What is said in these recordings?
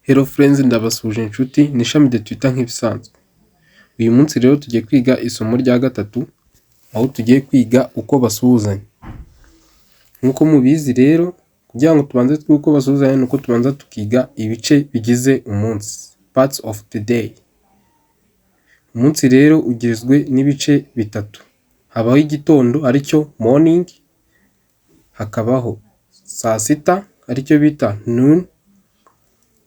Hello friends, ndabasuje inshuti, ni ishami de Twitter nk'ibisanzwe. Uyu munsi rero tugiye kwiga isomo rya gatatu, aho tugiye kwiga uko basuhuzanya. Nk'uko mubizi rero, kugira ngo tubanze twige uko basuhuzanya, nuko tubanza tukiga ibice bigize umunsi, parts of the day. Umunsi rero ugizwe n'ibice bitatu. Habaho igitondo aricyo morning, hakabaho saa sita aricyo bita noon,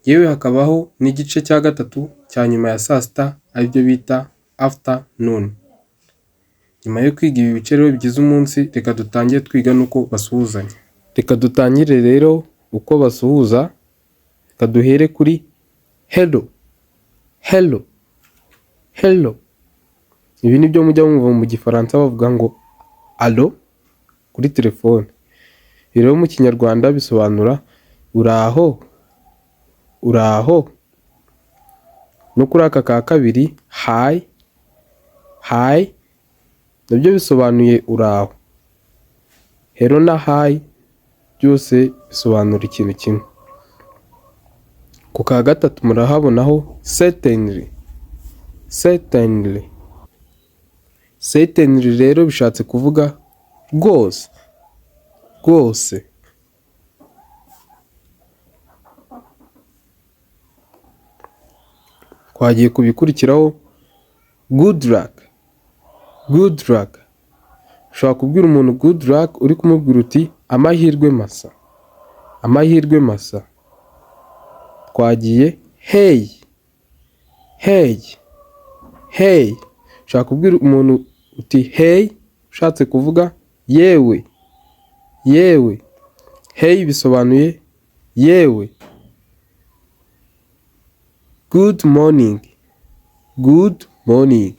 yewe hakabaho n'igice cya gatatu cya nyuma ya saa sita aribyo bita afternoon. Nyuma yo kwiga ibi bice rero bigize umunsi, reka dutangire twiga n'uko basuhuzanya. Reka dutangire rero uko basuhuza, reka duhere kuri hello, hello, hello. Ibi ni byo mujya mwumva mu gifaransa bavuga ngo allo kuri telefone. Rero mu kinyarwanda bisobanura uraho, uraho. No kuri aka ka kabiri hi, hi, nabyo bisobanuye uraho. Hello na hi byose bisobanura ikintu kimwe. Ku ka gatatu murahabonaho certainly, certainly. Certainly rero bishatse kuvuga rwose, rwose. Twagiye kubikurikiraho good luck, good luck. Ushobora kubwira umuntu good luck uri kumubwira uti amahirwe masa, amahirwe masa. Twagiye hey, hey, hey. Ushobora kubwira umuntu uti hey ushatse kuvuga yewe, yewe. Hey bisobanuye yewe. Good morning, good morning.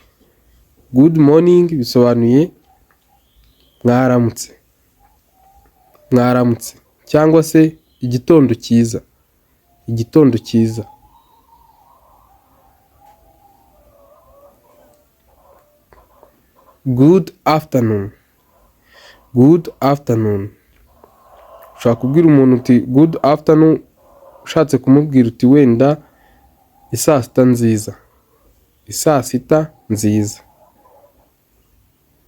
Good morning bisobanuye mwaramutse, mwaramutse, cyangwa se igitondo cyiza, igitondo cyiza. Good afternoon, good afternoon. Ushobora kubwira umuntu uti good afternoon ushatse kumubwira uti wenda isaa sita nziza, isaa sita nziza.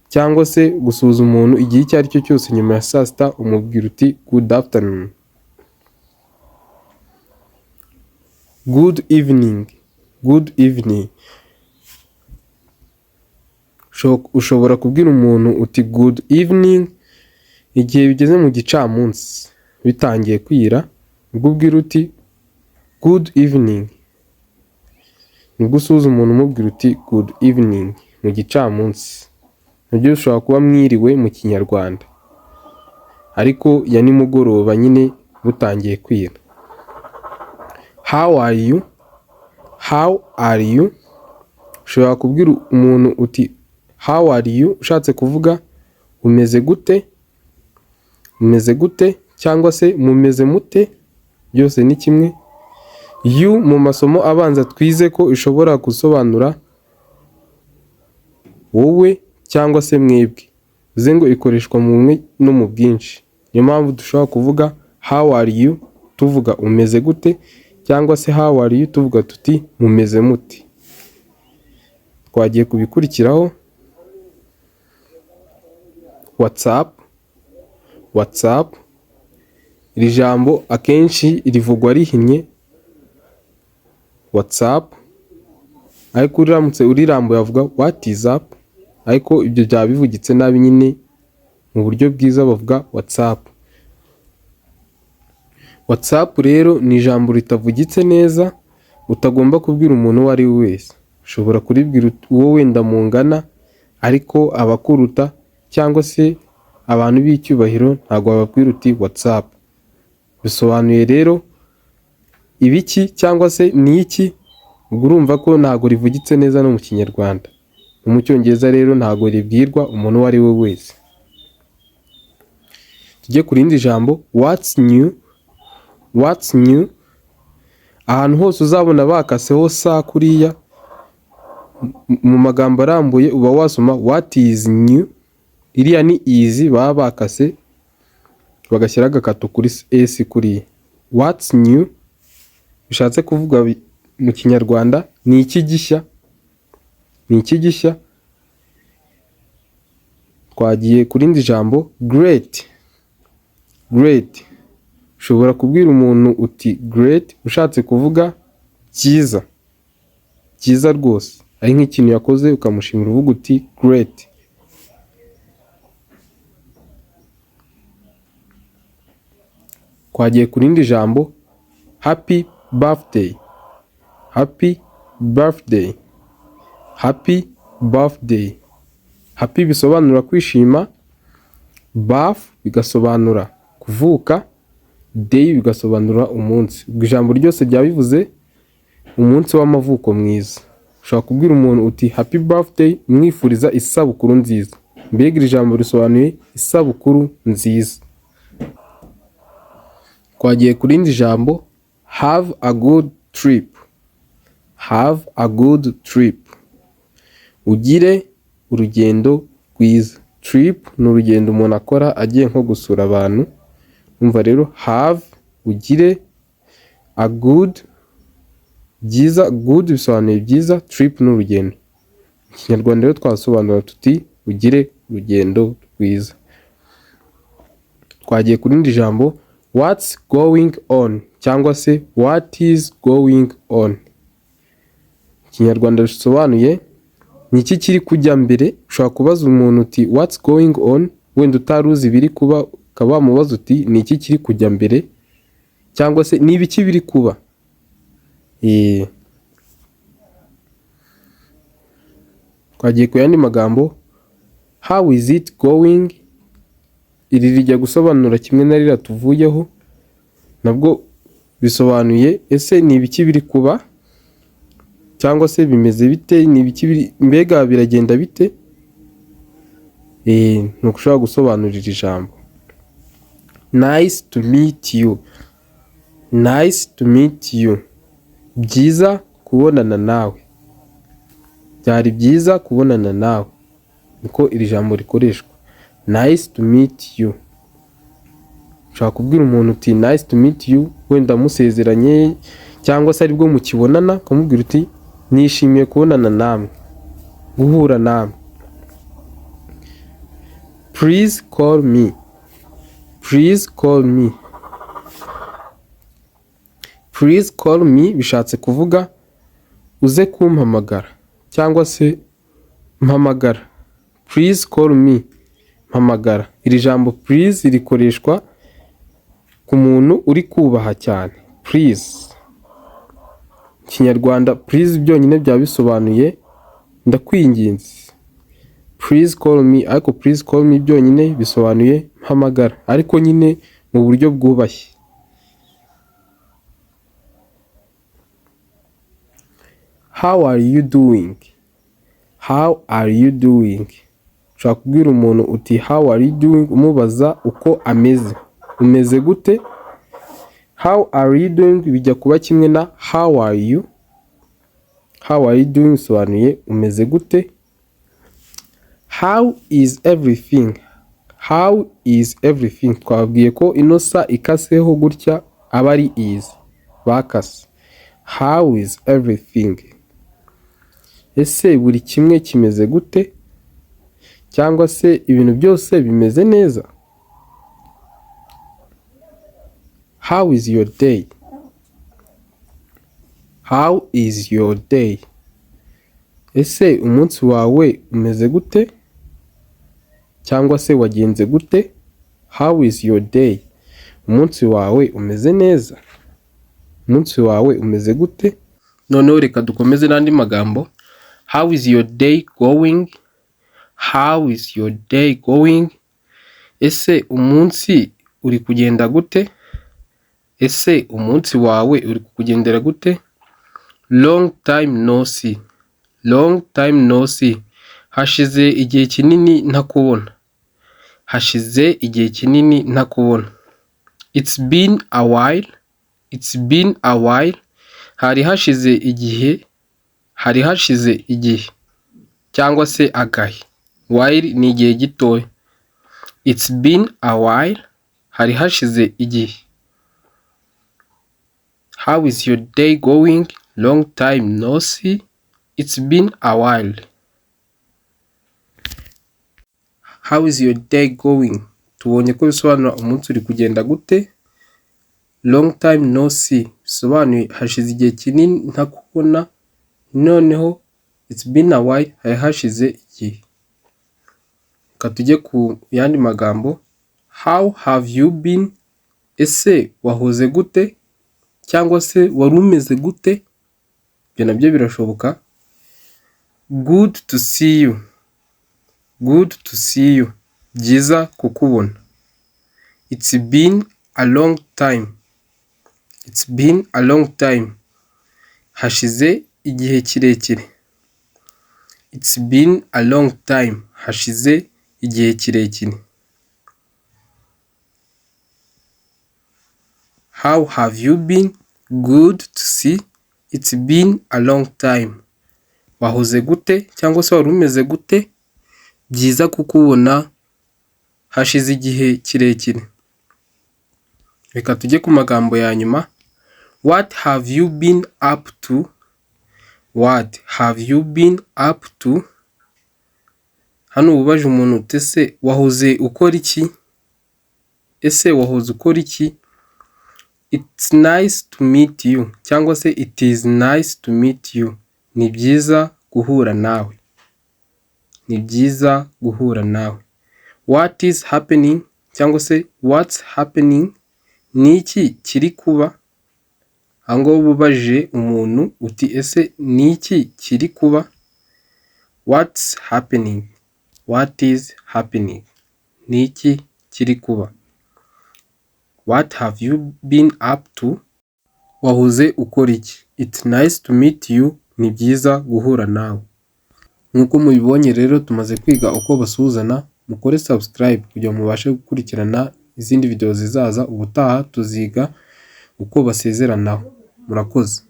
Cyangwa se gusuhuza umuntu igihe icyo ari cyo cyose nyuma ya saa sita umubwira uti good afternoon. Good evening, good evening. Ushobora kubwira umuntu uti good evening igihe bigeze mu gicamunsi bitangiye kwira, ubwo ubwira uti good evening. Nibwo usuhuza umuntu umubwira uti good evening mu gicamunsi. Nabyo ushobora kuba mwiriwe mu kinyarwanda, ariko ya nimugoroba nyine butangiye kwira. How are you, how are you. Ushobora kubwira umuntu uti how are you ushatse kuvuga umeze gute, umeze gute, cyangwa se mumeze mute, byose ni kimwe. You mu masomo abanza twize ko ishobora gusobanura wowe cyangwa se mwebwe, bivuze ngo ikoreshwa mu bumwe no mu bwinshi. Niyo mpamvu dushobora kuvuga how are you tuvuga umeze gute, cyangwa se how are you tuvuga tuti mumeze mute. Twagiye kubikurikiraho WhatsApp, WhatsApp. Iri jambo akenshi rivugwa rihinnye WhatsApp, ariko uramutse urirambuye avuga what is up, ariko ibyo byaba bivugitse nabi nyine. Mu buryo bwiza bavuga WhatsApp. WhatsApp rero ni ijambo ritavugitse neza, utagomba kubwira umuntu uwo ari we wese. Ushobora kuribwira uwo wenda mungana, ariko abakuruta cyangwa se abantu b'icyubahiro ntabwo bababwira uti WhatsApp. Bisobanuye rero ibiki cyangwa se ni iki, ubwo urumva ko ntabwo rivugitse neza no mu kinyarwanda. No mu cyongereza rero ntabwo ribwirwa umuntu uwo ari we wese. Tujye ku rindi jambo what's new, what's new. Ahantu hose uzabona bakaseho saa kuriya, mu magambo arambuye uba wasoma what is new. Iriya ni is baba bakase bagashyira agakato kuri s kuriya. What's new bishatse kuvuga mu Kinyarwanda ni iki gishya, ni iki gishya. Twagiye ku rindi jambo great. Great, ushobora kubwira umuntu uti great ushatse kuvuga cyiza, cyiza rwose, ari nk'ikintu yakoze ukamushimira uvuga uti great. Twagiye ku rindi jambo happy birthday. Happy birthday, happy birthday. Happy bisobanura kwishima, birth bigasobanura kuvuka, day bigasobanura umunsi. Ubwo ijambo ryose ryabivuze umunsi w'amavuko mwiza. Ushobora kubwira umuntu uti happy birthday mwifuriza isabukuru nziza. Mbega iri jambo risobanuye isabukuru nziza. Twagiye ku rindi jambo have a good trip. Have a good trip, ugire urugendo rwiza. Trip ni urugendo umuntu akora agiye nko gusura abantu. Umva rero have, ugire, a good, byiza. Good bisobanuye byiza, trip ni urugendo. Mu Kinyarwanda rero twasobanura tuti ugire urugendo rwiza. Twagiye ku rindi jambo what's going on cyangwa se what is going on. Mu Kinyarwanda bisobanuye ni iki kiri kujya mbere. Ushobora kubaza umuntu uti what's going on, wenda utaruzi ibiri kuba, ukaba wamubaza uti ni iki kiri kujya mbere, cyangwa se ni ibiki biri kuba. Twagiye ku yandi magambo how is it going. Iri rijya gusobanura kimwe na rira tuvuyeho, nabwo bisobanuye ese ni ibiki biri kuba, cyangwa se bimeze bite, ni ibiki biri, mbega biragenda bite. Nuko ushobora gusobanurira ijambo. Nice to meet you. Nice to meet you, byiza kubonana nawe. Byari byiza kubonana nawe, niko iri jambo rikoreshwa. Nice to meet you. Ushobora kubwira umuntu uti nice to meet you, wenda musezeranye cyangwa se aribwo mukibonana, ukamubwira uti nishimiye kubonana namwe, guhura namwe. Please call me. Please call me. Please call me bishatse kuvuga uze kumpamagara cyangwa se mpamagara. Please call me, mpamagara. Iri jambo please rikoreshwa ku muntu uri kubaha cyane. Please. Kinyarwanda please byonyine byaba bisobanuye ndakwinginze. Please call me, ariko please call me byonyine bisobanuye mpamagara, ariko nyine mu buryo bwubashye. How are you doing? How are you doing? Ushobora kubwira umuntu uti how are you doing umubaza uko ameze. Umeze gute? How are you doing bijya kuba kimwe na how are you. How are you doing bisobanuye umeze gute. How is everything? How is everything? Twabwiye ko inosa ikaseho gutya aba ari is bakase. How is everything? Ese buri kimwe kimeze gute, cyangwa se ibintu byose bimeze neza. How is your day? How is your day? Ese umunsi wawe umeze gute, cyangwa se wagenze gute. How is your day? Umunsi wawe umeze neza, umunsi wawe umeze gute. Noneho reka dukomeze n'andi magambo. How is your day going? How is your day going? Ese umunsi uri kugenda gute. Ese umunsi wawe uri kugendera gute. Long time no see. Long time no see. Hashize igihe kinini ntakubona. Hashize igihe kinini ntakubona. It's been a while. It's been a while. Hari hashize igihe. Hari hashize igihe cyangwa se agahe. While ni igihe gitoya. It's been a while. Hari hashize igihe. How is your day going? Long time no see. It's been a while. How is your day going? Tubonye ko bisobanura umunsi uri kugenda gute. Long time no see bisobanuye hashize igihe kinini ntakubona, noneho it's been a while hari hashize igihe. Reka tujye ku yandi magambo. How have you been? Ese wahoze gute cyangwa se wari umeze gute? Ibyo nabyo birashoboka. Good to see you. Good to see you. Byiza kukubona. It's been a long time. It's been a long time. Hashize igihe kirekire. It's been a long time. Hashize igihe kirekire. How have you been? Good to see. It's been a long time. Wahoze gute cyangwa se wari umeze gute? Byiza kukubona. Hashize igihe kirekire. Reka tujye ku magambo ya nyuma. What have you been up to? What have you been up to? Hano ubaje umuntu utese wahoze ukora iki? Ese wahoze ukora iki? It's nice to meet you cyangwa se it is nice to meet you. Ni byiza guhura nawe. Ni byiza guhura nawe. What is happening cyangwa se what's happening? Ni iki kiri kuba? Aho ubaje umuntu uti ese ni iki kiri kuba? What's happening? What is happening? Ni iki kiri kuba? What have you been up to? Wahoze ukora iki? It's nice to meet you. Ni byiza guhura nawe. Nk'uko mubibonye rero tumaze kwiga uko basuhuzana. Mukore subscribe kugira ngo mubashe gukurikirana izindi video zizaza. Ubutaha tuziga uko basezeranaho. Murakoze.